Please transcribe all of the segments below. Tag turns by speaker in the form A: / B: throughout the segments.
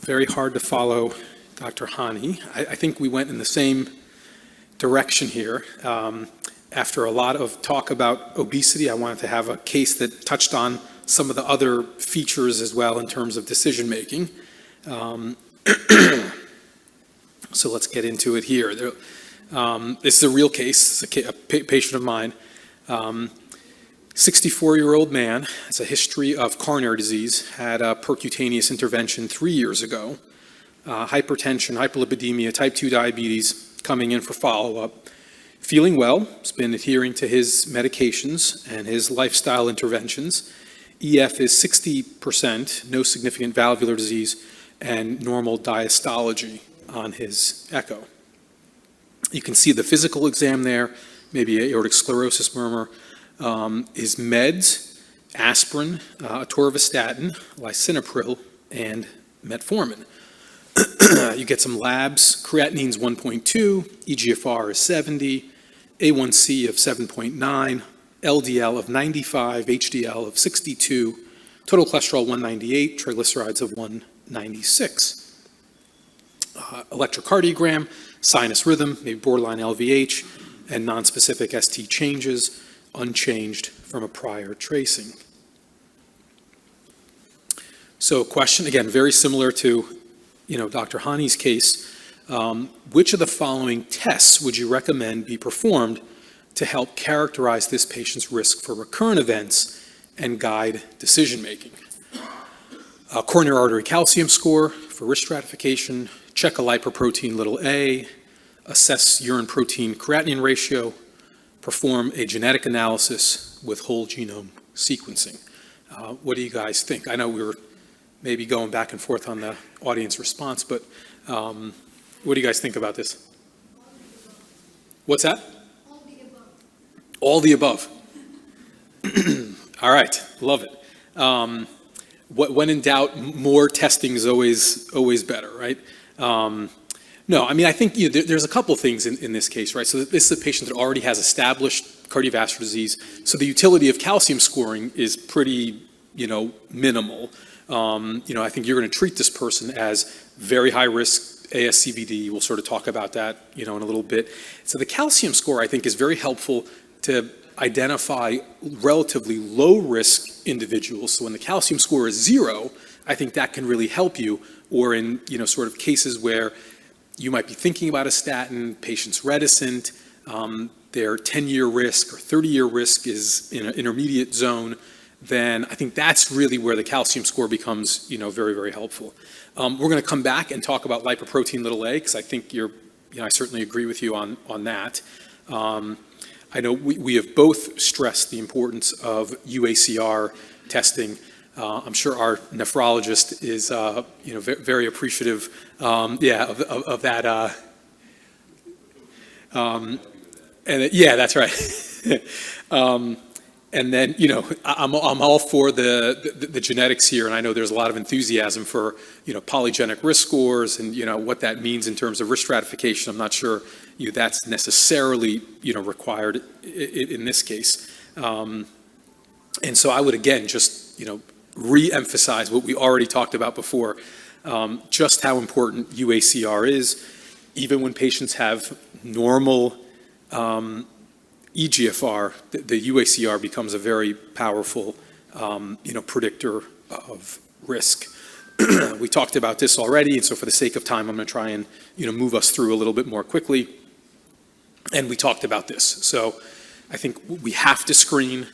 A: Very hard to follow Dr. Hani. I think we went in the same direction here. After a lot of talk about obesity, I wanted to have a case that touched on some of the other features as well in terms of decision making. So let's get into it here. This is a real case. It's a patient of mine. 64-year-old man has a history of coronary disease, had a percutaneous intervention 3 years ago, hypertension, hyperlipidemia, type 2 diabetes, coming in for follow-up. Feeling well, has been adhering to his medications and his lifestyle interventions. EF is 60%, no significant valvular disease, and normal diastology on his echo. You can see the physical exam there, maybe aortic sclerosis murmur. His meds, aspirin, atorvastatin, lisinopril, and metformin. You get some labs. Creatinine's 1.2, EGFR is 70, A1C of 7.9, LDL of 95, HDL of 62, total cholesterol 198, triglycerides of 196. Electrocardiogram, sinus rhythm, maybe borderline LVH, and nonspecific ST changes, unchanged from a prior tracing. So question, again, very similar to Dr. Hani's case. Which of the following tests would you recommend be performed to help characterize this patient's risk for recurrent events and guide decision-making? A coronary artery calcium score for risk stratification, check a lipoprotein a, assess urine protein creatinine ratio, perform a genetic analysis with whole genome sequencing. What do you guys think? I know we were maybe going back and forth on the audience response, but what do you guys think about this? What's that? All the above. All right, love it. When in doubt, more testing is always better, right? No, I mean, I think there's a couple things in this case, right? So this is a patient that already has established cardiovascular disease, so the utility of calcium scoring is pretty, minimal. I think you're going to treat this person as very high risk ASCVD. We'll sort of talk about that, in a little bit. So the calcium score, I think, is very helpful to identify relatively low risk individuals. So when the calcium score is 0, I think that can really help you, or in, sort of cases where you might be thinking about a statin, patient's reticent, their 10-year risk or 30-year risk is in an intermediate zone, then I think that's really where the calcium score becomes, very, very helpful. We're going to come back and talk about lipoprotein a, because I think I certainly agree with you on that. I know we have both stressed the importance of UACR testing. I'm sure our nephrologist is, very appreciative, of that. Yeah, that's right. And then, I'm all for the genetics here, and I know there's a lot of enthusiasm for, polygenic risk scores and, what that means in terms of risk stratification. I'm not sure that's necessarily, required in this case. And so I would, again, just, re-emphasize what we already talked about before, just how important UACR is. Even when patients have normal EGFR, the UACR becomes a very powerful, predictor of risk. We talked about this already, and so for the sake of time, I'm going to try and, move us through a little bit more quickly. And we talked about this. So I think we have to screen.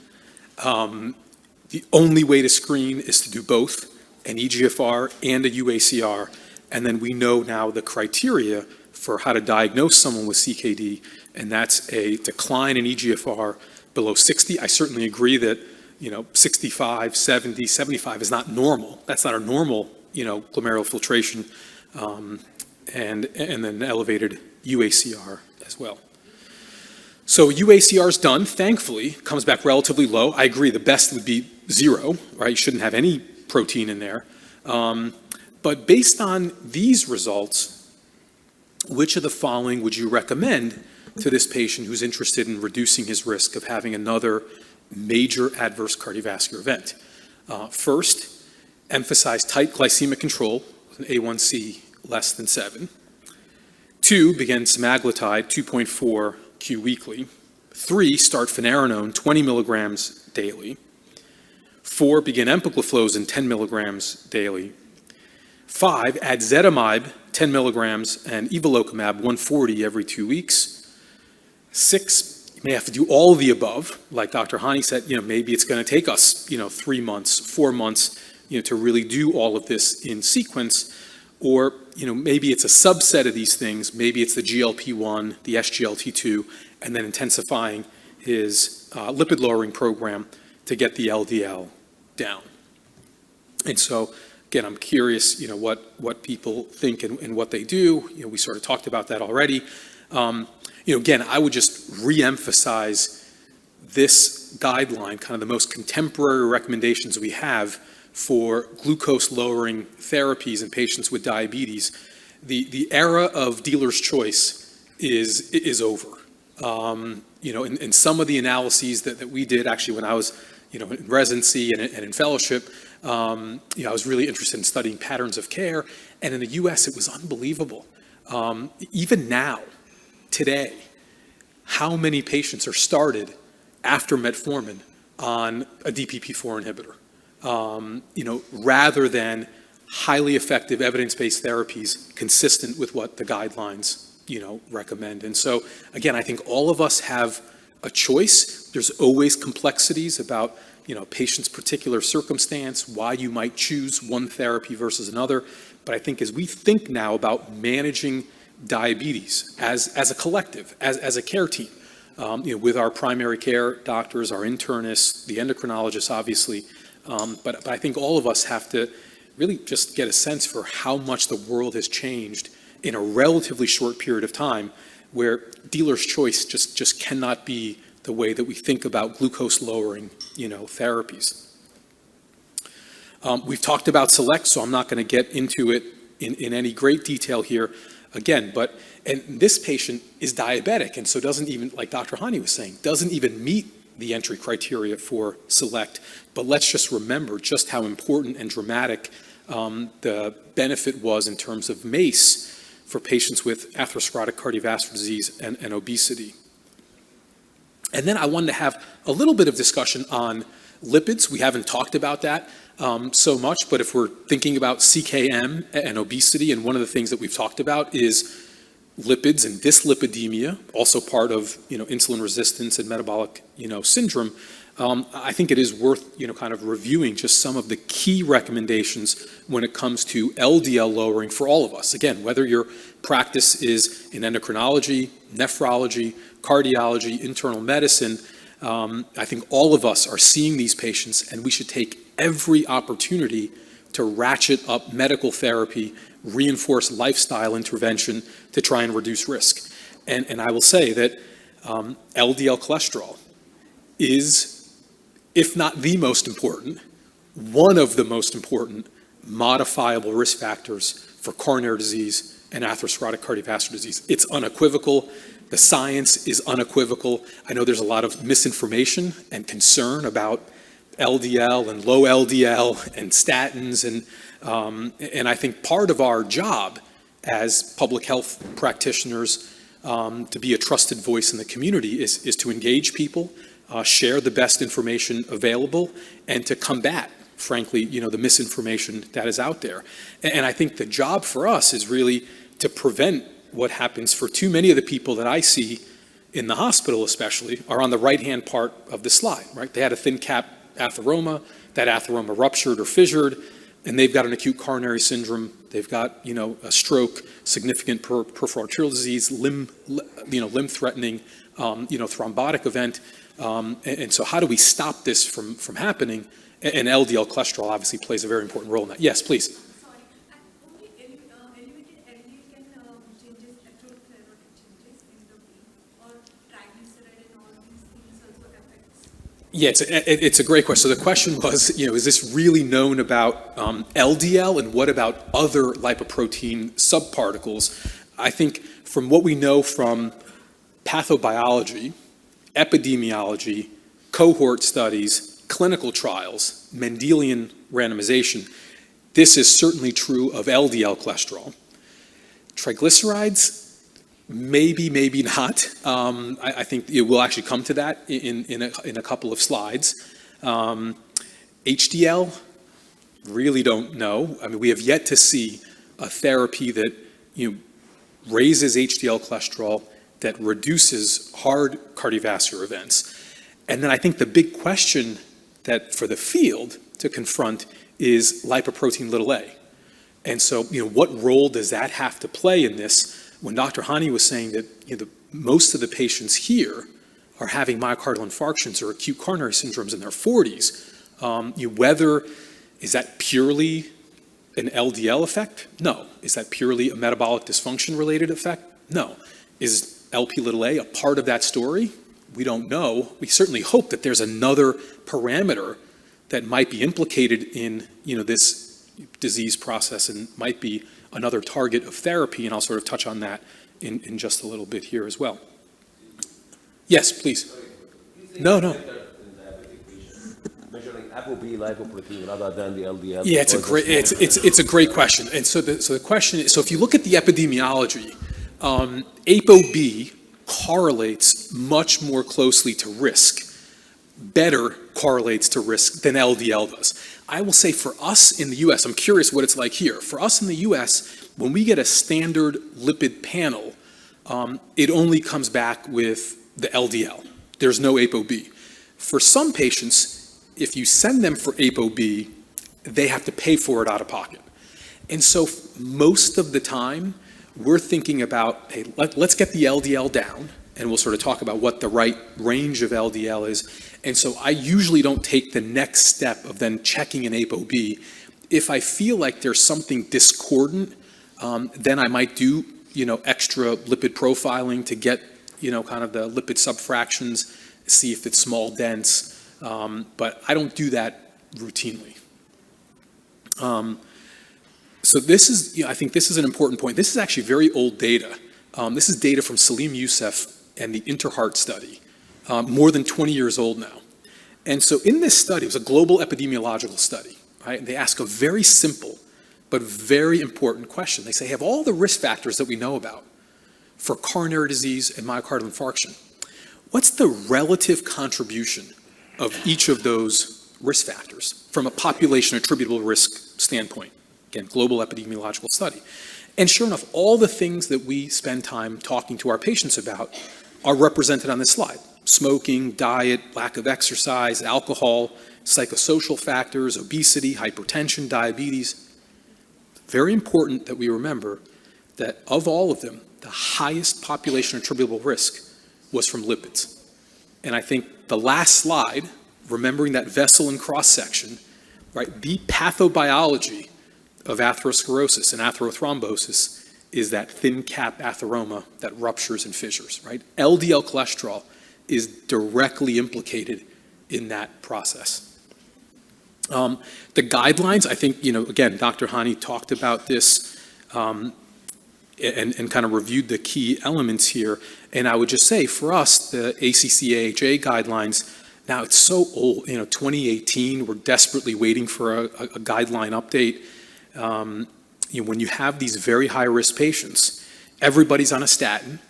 A: The only way to screen is to do both, an EGFR and a UACR, and then we know now the criteria for how to diagnose someone with CKD, and that's a decline in EGFR below 60. I certainly agree that 65, 70, 75 is not normal. That's not a normal glomerular filtration, and then elevated UACR as well. So UACR is done, thankfully, comes back relatively low. I agree, the best would be 0, right? You shouldn't have any protein in there. But based on these results, which of the following would you recommend to this patient who's interested in reducing his risk of having another major adverse cardiovascular event? First, emphasize tight glycemic control, with an A1C less than 7. 2, begin semaglutide 2.4 q weekly. 3, start finerenone 20 milligrams daily. 4, begin empagliflozin 10 milligrams daily. 5, add ezetimibe 10 milligrams and evolocumab 140 every 2 weeks. 6, you may have to do all of the above. Like Dr. Hani said, maybe it's going to take us, 3 months, 4 months, to really do all of this in sequence. Or, maybe it's a subset of these things. Maybe it's the GLP-1, the SGLT2, and then intensifying his lipid-lowering program to get the LDL down. And so, again, I'm curious, what people think and what they do. We sort of talked about that already. Again, I would just re-emphasize this guideline, kind of the most contemporary recommendations we have for glucose-lowering therapies in patients with diabetes. The era of dealer's choice is over. In some of the analyses that we did, actually, when I was in residency and in fellowship, I was really interested in studying patterns of care. And in the US, it was unbelievable. Even now, today, how many patients are started after metformin on a DPP-4 inhibitor, rather than highly effective evidence-based therapies consistent with what the guidelines, recommend. And so, again, I think all of us have a choice. There's always complexities about, patient's particular circumstance, why you might choose one therapy versus another. But I think as we think now about managing diabetes as a collective, as a care team, with our primary care doctors, our internists, the endocrinologists, obviously, but I think all of us have to really just get a sense for how much the world has changed in a relatively short period of time, where dealer's choice just cannot be the way that we think about glucose-lowering, therapies. We've talked about SELECT, so I'm not going to get into it in any great detail here again, and this patient is diabetic, and so doesn't even, like Dr. Hani was saying, doesn't even meet the entry criteria for SELECT. But let's just remember just how important and dramatic the benefit was in terms of MACE for patients with atherosclerotic cardiovascular disease and obesity. And then I wanted to have a little bit of discussion on lipids. We haven't talked about that so much, but if we're thinking about CKM and obesity, and one of the things that we've talked about is lipids and dyslipidemia, also part of insulin resistance and metabolic syndrome. I think it is worth kind of reviewing just some of the key recommendations when it comes to LDL lowering for all of us. Again, whether your practice is in endocrinology, nephrology, cardiology, internal medicine, I think all of us are seeing these patients, and we should take every opportunity to ratchet up medical therapy, reinforce lifestyle intervention to try and reduce risk. And I will say that LDL cholesterol is, if not the most important, one of the most important modifiable risk factors for coronary disease and atherosclerotic cardiovascular disease. It's unequivocal. The science is unequivocal. I know there's a lot of misinformation and concern about LDL and low LDL and statins, and I think part of our job as public health practitioners to be a trusted voice in the community is to engage people, share the best information available, and to combat, frankly, the misinformation that is out there. And I think the job for us is really to prevent what happens for too many of the people that I see in the hospital, especially, are on the right-hand part of the slide, right? They had a thin cap atheroma, that atheroma ruptured or fissured, and they've got an acute coronary syndrome. They've got, a stroke, significant peripheral arterial disease, limb-threatening, thrombotic event. And so how do we stop this from happening? And LDL cholesterol obviously plays a very important role in that. Yes, please.
B: Sorry, only elevated LDL can changes atherosclerotic changes in the brain, or triglyceride and all these things also affects.
A: Yeah, it's a great question. So the question was, is this really known about LDL, and what about other lipoprotein subparticles? I think from what we know from pathobiology, epidemiology, cohort studies, clinical trials, Mendelian randomization, this is certainly true of LDL cholesterol. Triglycerides, maybe not. I think we'll actually come to that in a couple of slides. HDL, really don't know. I mean, we have yet to see a therapy that raises HDL cholesterol, that reduces hard cardiovascular events. And then I think the big question that for the field to confront is lipoprotein little a. And so, what role does that have to play in this? When Dr. Hani was saying that most of the patients here are having myocardial infarctions or acute coronary syndromes in their 40s, whether is that purely an LDL effect? No. Is that purely a metabolic dysfunction related effect? No. Is LP little a part of that story? We don't know. We certainly hope that there's another parameter that might be implicated in this disease process and might be another target of therapy, and I'll sort of touch on that in just a little bit here as well. Yes, please. No.
C: Measuring ApoB lipoprotein rather than the LDL.
A: Yeah, it's a great question. And so the question is, so if you look at the epidemiology, ApoB correlates much more closely to risk, better correlates to risk than LDL does. I will say for us in the US, I'm curious what it's like here. For us in the US, when we get a standard lipid panel, it only comes back with the LDL. There's no ApoB. For some patients, if you send them for ApoB, they have to pay for it out of pocket. And so most of the time, we're thinking about, hey, let's get the LDL down, and we'll sort of talk about what the right range of LDL is. And so I usually don't take the next step of then checking an ApoB. If I feel like there's something discordant, then I might do, extra lipid profiling to get, kind of the lipid subfractions, see if it's small dense. But I don't do that routinely. So this is, I think this is an important point. This is actually very old data. This is data from Salim Youssef and the InterHeart study, more than 20 years old now. And so in this study, it was a global epidemiological study, right? They ask a very simple but very important question. They say, have all the risk factors that we know about for coronary disease and myocardial infarction, what's the relative contribution of each of those risk factors from a population attributable risk standpoint? Again, global epidemiological study. And sure enough, all the things that we spend time talking to our patients about are represented on this slide. Smoking, diet, lack of exercise, alcohol, psychosocial factors, obesity, hypertension, diabetes. Very important that we remember that of all of them, the highest population attributable risk was from lipids. And I think the last slide, remembering that vessel and cross-section, right, the pathobiology of atherosclerosis and atherothrombosis is that thin cap atheroma that ruptures and fissures, right? LDL cholesterol is directly implicated in that process. The guidelines, I think, again, Dr. Hani talked about this and kind of reviewed the key elements here. And I would just say, for us, the ACC-AHA guidelines, now it's so old, 2018, we're desperately waiting for a guideline update. When you have these very high-risk patients, everybody's on a statin.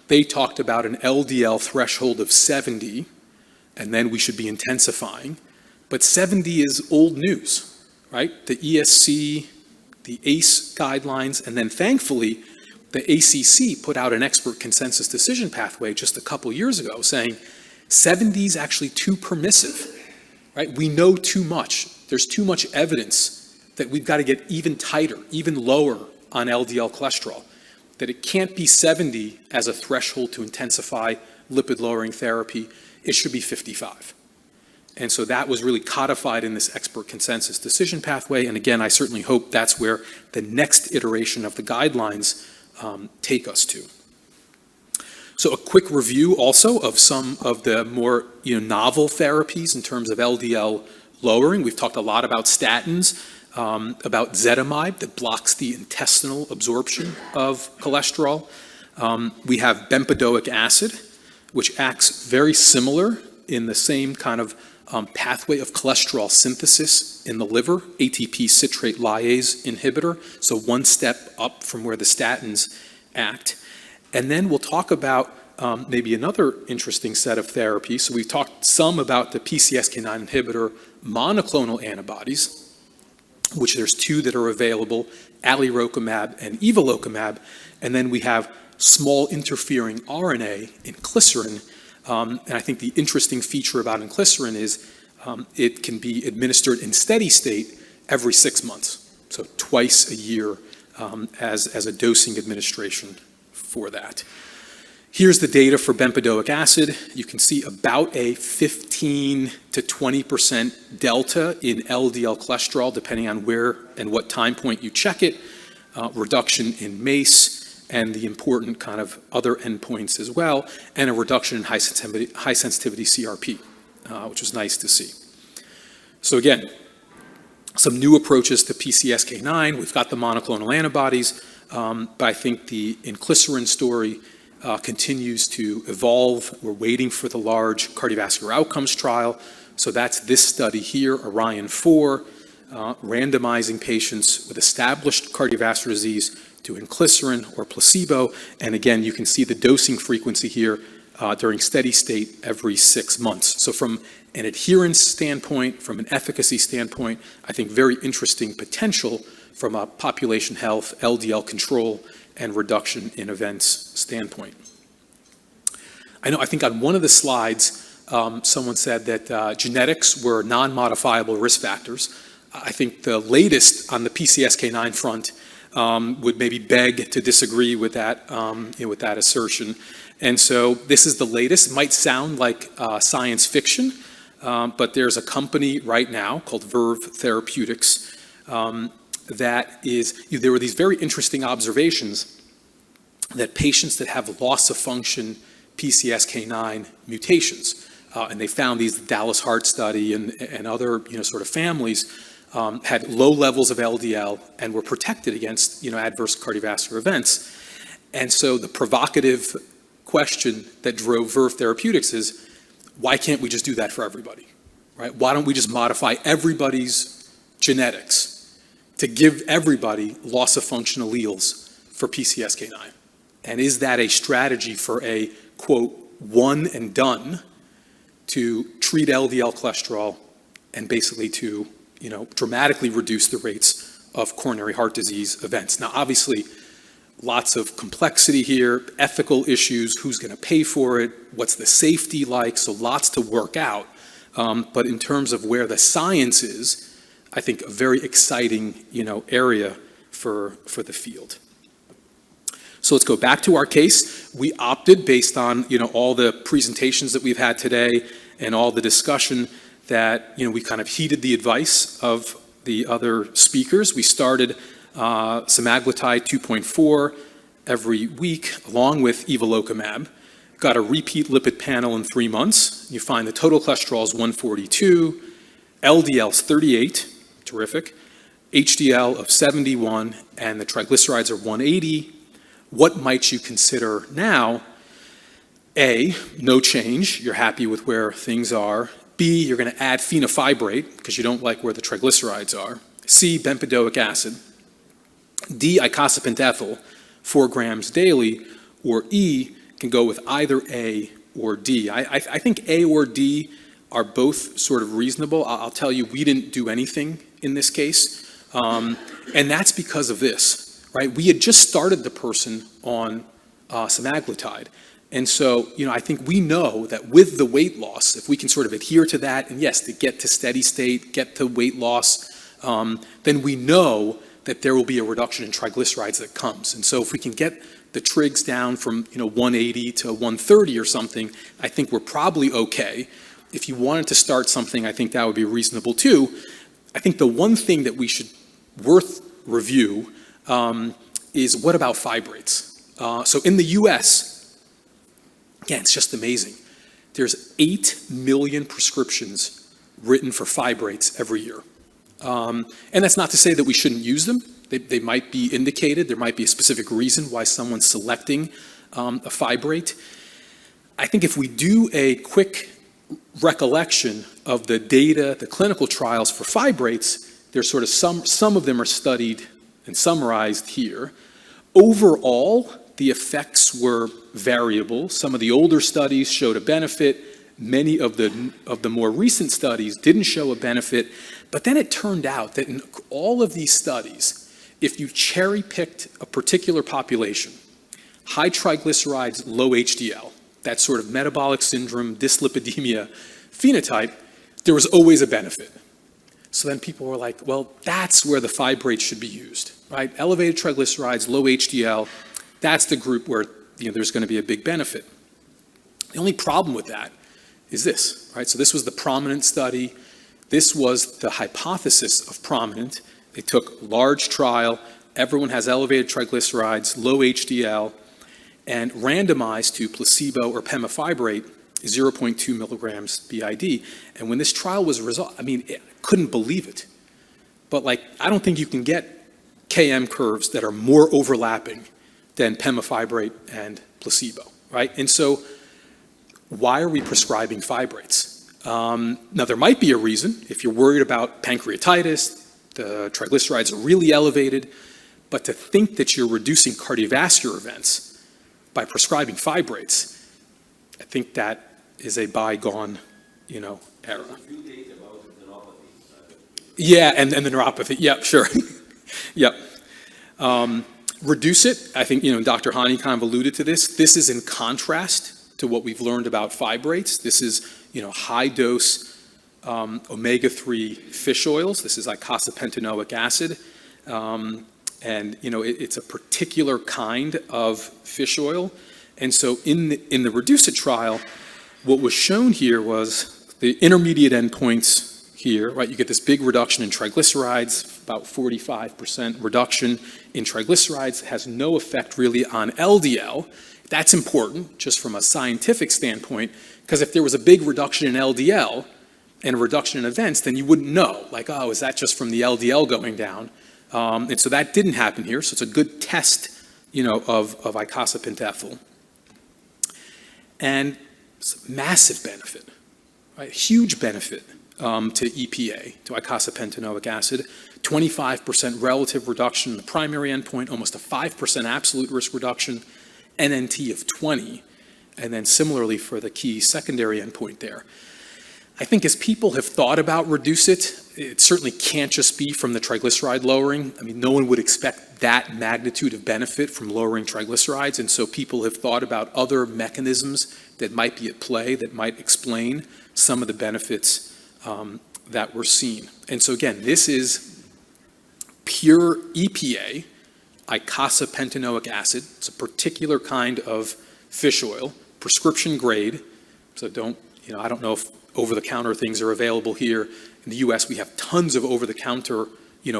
A: They talked about an LDL threshold of 70, and then we should be intensifying. But 70 is old news, right? The ESC, the ACE guidelines, and then thankfully, the ACC put out an expert consensus decision pathway just a couple years ago saying 70 is actually too permissive, right? We know too much. There's too much evidence that we've got to get even tighter, even lower on LDL cholesterol, that it can't be 70 as a threshold to intensify lipid-lowering therapy. It should be 55. And so that was really codified in this expert consensus decision pathway. And again, I certainly hope that's where the next iteration of the guidelines take us to. So a quick review also of some of the more novel therapies in terms of LDL lowering. We've talked a lot about statins, about ezetimibe that blocks the intestinal absorption of cholesterol. We have bempedoic acid, which acts very similar in the same kind of pathway of cholesterol synthesis in the liver, ATP citrate lyase inhibitor, so one step up from where the statins act. And then we'll talk about maybe another interesting set of therapies. So we've talked some about the PCSK9 inhibitor monoclonal antibodies, which there's two that are available, alirocumab and evolocumab. And then we have small interfering RNA, inclisiran. And I think the interesting feature about inclisiran is it can be administered in steady state every 6 months, so twice a year as a dosing administration for that. Here's the data for bempedoic acid. You can see about a 15 to 20% delta in LDL cholesterol, depending on where and what time point you check it, reduction in MACE, and the important kind of other endpoints as well, and a reduction in high sensitivity CRP, which was nice to see. So again, some new approaches to PCSK9. We've got the monoclonal antibodies, but I think the inclisiran story continues to evolve. We're waiting for the large cardiovascular outcomes trial. So that's this study here, Orion 4, randomizing patients with established cardiovascular disease to inclisiran or placebo. And again, you can see the dosing frequency here during steady state every 6 months. So from an adherence standpoint, from an efficacy standpoint, I think very interesting potential from a population health, LDL control, and reduction in events standpoint. I think on one of the slides, someone said that genetics were non-modifiable risk factors. I think the latest on the PCSK9 front would maybe beg to disagree with that, with that assertion. And so this is the latest. It might sound like science fiction, but there's a company right now called Verve Therapeutics that is, there were these very interesting observations that patients that have loss of function PCSK9 mutations, and they found these, the Dallas Heart Study and other, sort of families, had low levels of LDL and were protected against, adverse cardiovascular events. And so the provocative question that drove Verve Therapeutics is, why can't we just do that for everybody, right? Why don't we just modify everybody's genetics to give everybody loss of function alleles for PCSK9? And is that a strategy for a, quote, one and done to treat LDL cholesterol and basically to, dramatically reduce the rates of coronary heart disease events? Now, obviously, lots of complexity here, ethical issues, who's going to pay for it, what's the safety like, so lots to work out. But in terms of where the science is, I think a very exciting, area for the field. So let's go back to our case. We opted based on, all the presentations that we've had today and all the discussion that, we kind of heeded the advice of the other speakers. We started semaglutide 2.4 every week along with evolocumab. Got a repeat lipid panel in 3 months. You find the total cholesterol is 142, LDL is 38, terrific, HDL of 71, and the triglycerides are 180. What might you consider now? A, no change. You're happy with where things are. B, you're going to add fenofibrate because you don't like where the triglycerides are. C, bempedoic acid. D, icosapent ethyl, 4 grams daily. Or E, can go with either A or D. I think A or D are both sort of reasonable. I'll tell you, we didn't do anything in this case. And that's because of this. Right? We had just started the person on semaglutide. And so, I think we know that with the weight loss, if we can sort of adhere to that, and yes, to get to steady state, get to weight loss, then we know that there will be a reduction in triglycerides that comes. And so if we can get the trigs down from, 180 to 130 or something, I think we're probably okay. If you wanted to start something, I think that would be reasonable too. I think the one thing that we should worth review is what about fibrates? So in the US, again, it's just amazing. There's 8 million prescriptions written for fibrates every year. And that's not to say that we shouldn't use them. They might be indicated. There might be a specific reason why someone's selecting a fibrate. I think if we do a quick recollection of the data, the clinical trials for fibrates, there's sort of some of them are studied and summarized here. Overall, the effects were variable. Some of the older studies showed a benefit. Many of the more recent studies didn't show a benefit. But then it turned out that in all of these studies, if you cherry-picked a particular population, high triglycerides, low HDL, that sort of metabolic syndrome, dyslipidemia phenotype, there was always a benefit. So then people were like, well, that's where the fibrates should be used, right? Elevated triglycerides, low HDL, that's the group where there's going to be a big benefit. The only problem with that is this, right? So this was the prominent study. This was the hypothesis of prominent. They took large trial, everyone has elevated triglycerides, low HDL, and randomized to placebo or pemafibrate 0.2 milligrams BID. And when this trial was resolved, I couldn't believe it. But I don't think you can get KM curves that are more overlapping than pemafibrate and placebo, right? And so why are we prescribing fibrates? Now, there might be a reason if you're worried about pancreatitis, the triglycerides are really elevated, but to think that you're reducing cardiovascular events by prescribing fibrates, I think that is a bygone, era. Yeah, and the neuropathy. Yep, sure. Yep. Reduce it. I think, Dr. Hani kind of alluded to this. This is in contrast to what we've learned about fibrates. This is, high dose omega-3 fish oils. This is icosapentaenoic acid. And, it's a particular kind of fish oil. And so in the Reduce It trial, what was shown here was the intermediate endpoints here, right? You get this big reduction in triglycerides, about 45% reduction in triglycerides, has no effect really on LDL. That's important just from a scientific standpoint, because if there was a big reduction in LDL and a reduction in events, then you wouldn't know, is that just from the LDL going down? And so that didn't happen here, so it's a good test, of icosapent-ethyl. And it's a massive benefit, right? Huge benefit to EPA, to icosapentaenoic acid, 25% relative reduction in the primary endpoint, almost a 5% absolute risk reduction, NNT of 20, and then similarly for the key secondary endpoint there. I think as people have thought about Reduce It, it certainly can't just be from the triglyceride lowering. No one would expect that magnitude of benefit from lowering triglycerides, and so people have thought about other mechanisms that might be at play that might explain some of the benefits that we're seeing. And so again, this is pure EPA, icosapentaenoic acid. It's a particular kind of fish oil, prescription grade. So I don't know if over-the-counter things are available here. In the US, we have tons of over-the-counter,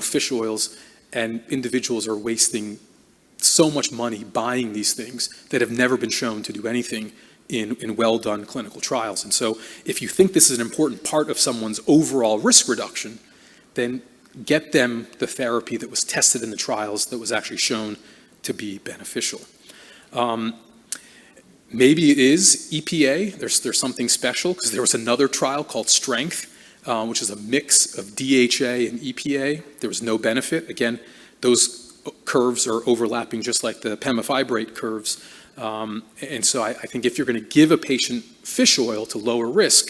A: fish oils, and individuals are wasting so much money buying these things that have never been shown to do anything in well-done clinical trials. And so if you think this is an important part of someone's overall risk reduction, then get them the therapy that was tested in the trials that was actually shown to be beneficial. Maybe it is EPA. There's something special because there was another trial called Strength, which is a mix of DHA and EPA. There was no benefit. Again, those curves are overlapping just like the pemafibrate curves. And so I think if you're going to give a patient fish oil to lower risk,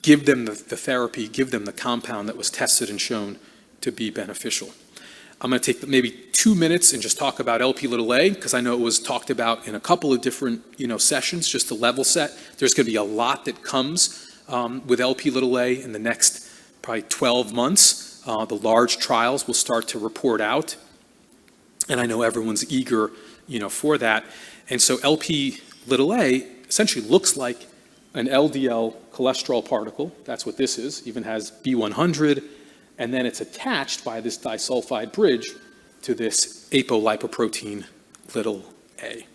A: give them the therapy, give them the compound that was tested and shown to be beneficial. I'm going to take maybe 2 minutes and just talk about Lp(a) because I know it was talked about in a couple of different sessions just to level set. There's going to be a lot that comes with Lp(a) in the next probably 12 months. The large trials will start to report out, and I know everyone's eager for that. And so Lp(a) essentially looks like an LDL cholesterol particle. That's what this is. Even has B100. And then it's attached by this disulfide bridge to this apolipoprotein a.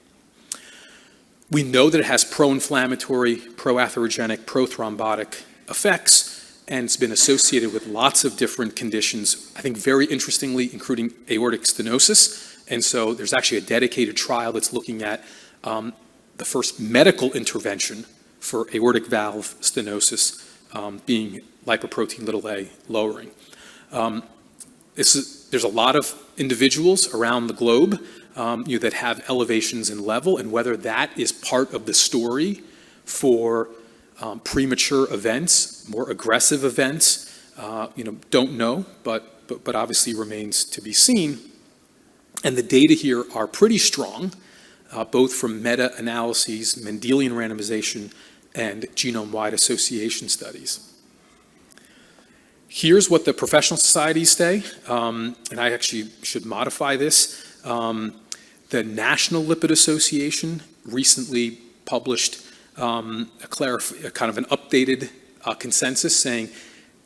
A: We know that it has pro-inflammatory, pro-atherogenic, pro-thrombotic effects, and it's been associated with lots of different conditions, I think very interestingly, including aortic stenosis. And so there's actually a dedicated trial that's looking at the first medical intervention for aortic valve stenosis being lipoprotein(a) lowering. There's a lot of individuals around the globe that have elevations in level, and whether that is part of the story for premature events, more aggressive events, don't know, but obviously remains to be seen. And the data here are pretty strong, both from meta-analyses, Mendelian randomization, and genome-wide association studies. Here's what the professional societies say, and I actually should modify this. The National Lipid Association recently published kind of an updated consensus saying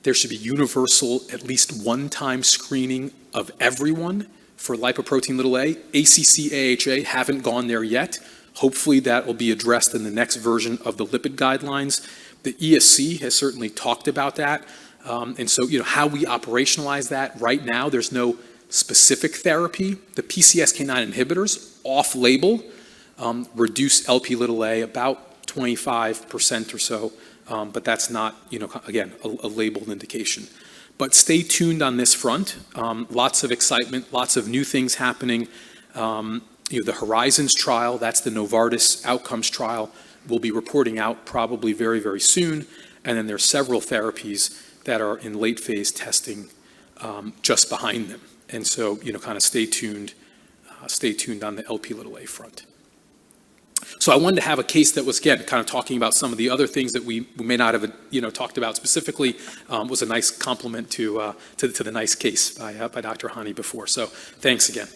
A: there should be universal, at least one-time screening of everyone for lipoprotein(a). ACC, AHA haven't gone there yet. Hopefully that will be addressed in the next version of the lipid guidelines. The ESC has certainly talked about that. And so, how we operationalize that right now, there's no specific therapy. The PCSK9 inhibitors, off-label, reduce Lp(a) about 25% or so, but that's not, again, a labeled indication. But stay tuned on this front. Lots of excitement, lots of new things happening. The Horizons trial, that's the Novartis outcomes trial, will be reporting out probably very, very soon. And then there's several therapies that are in late phase testing just behind them. And so, kind of stay tuned on the Lp(a) front. So I wanted to have a case that was, again, kind of talking about some of the other things that we may not have, talked about specifically. Was a nice compliment to the nice case by Dr. Hani before. So thanks again.